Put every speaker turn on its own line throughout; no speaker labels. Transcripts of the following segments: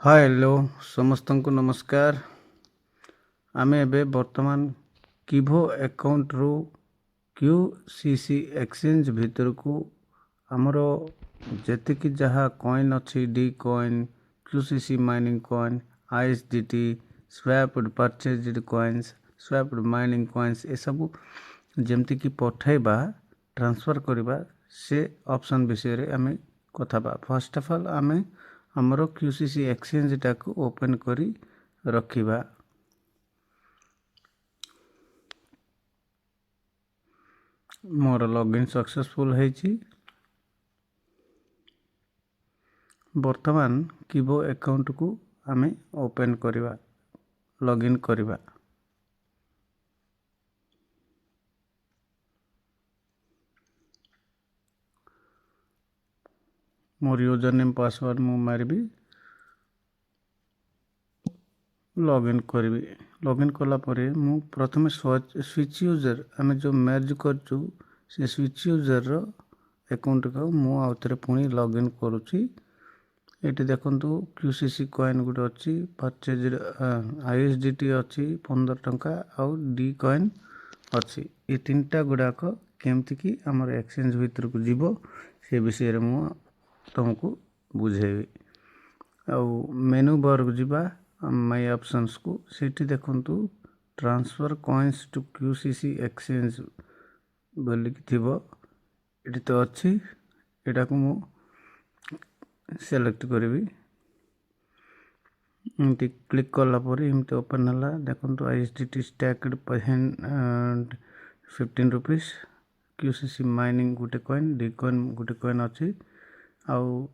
Hi hello समस्त को नमस्कार। आमे एबे वर्तमान किभो अकाउंट रू QCC एक्सचेंज भीतर को आमरो जेतिकी जहाँ कॉइन अच्छी डी coin QCC mining coin ISDT swapped purchased coins swapped mining coins ए सब जेमती की पठाइबा ट्रांसफर करबा से ऑप्शन विषय रे आमे कथा बा। फर्स्ट ऑफ ऑल आमे हमरो QCC एक्सचेंज टाको ओपन करी रखिबा। मोर लॉगिन सक्सेसफुल है छी। वर्तमान किभो अकाउंट को आमे ओपन करिबा लॉगिन करिबा। मोर यूजर नेम पासवर्ड मु मारबी लॉगिन करी। लॉगिन कला परे मु प्रथमे स्विच यूजर आमे जो मर्ज करछु से स्विच यूजर रो अकाउंट को मु आउथरे पुणी लॉगिन करूची। एटी देखंतु QCC कॉइन गुड अछि परचेज ISDT अछि 15 टंका आउ डी कॉइन अछि। ए तीनटा गुडाक केमति की हमर एक्सचेंज भीतर को जीवो से विषय रे मु तुमको बुझेबी। आउ मेनू बार को जीबा माय ऑप्शंस को सेठी देखंतु transfer coins to QCC exchange बोली कि थिबो एटी तो अछि। एटा को मु सेलेक्ट करबी। इमती क्लिक करला परे इमती ओपन हला देखंतु ISDT stacked 15 rupees QCC mining गुटे कॉइन डी कॉइन गुटे कॉइन अछि आउ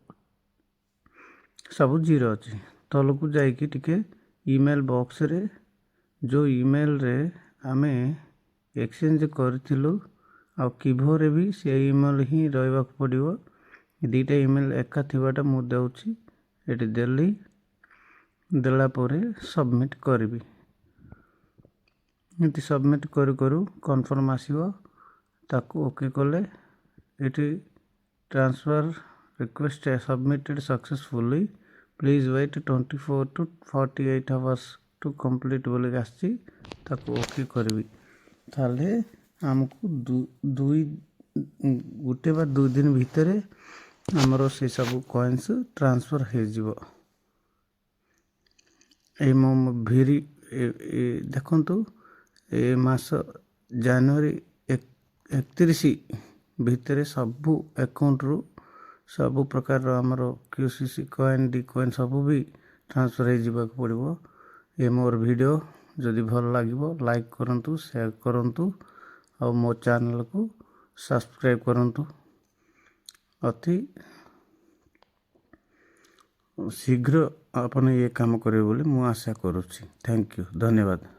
सब जीरो अछि। तल को जाई कि टिके ईमेल बॉक्स रे जो ईमेल रे आमे एक्सचेंज करथिलु आ किभो रे भी से ईमेल ही रहबा पड़िबो। दीटा ईमेल एका थिबाटा मु देउछि एटी देली देला परे सबमिट करबी। इति सबमिट करू कन्फर्म आसीबो ताकू ओके कले एटी transfer request submitted successfully please wait 24 to 48 hours to complete बोले आछि ताकू ओके करबी। ताले हमको गुटे बा 2 दिन भीतरे हमरो से सब कॉइन्स ट्रांसफर हे जिवो। ए मो भेरी देखंतु ए मास जनवरी 31 भीतरे सबु अकाउंट रू सबु प्रकार हमरो QCC कॉइन डी कॉइन सबु भी ट्रांसफर हे जिबा पड़िबो। ए मोर वीडियो जदि भल लागिबो लाइक करंतु शेयर करंतु और मो चैनल को सब्सक्राइब करंतु। अति शीघ्र अपन ये काम करे बोले मु आशा करूची। थैंक यू धन्यवाद।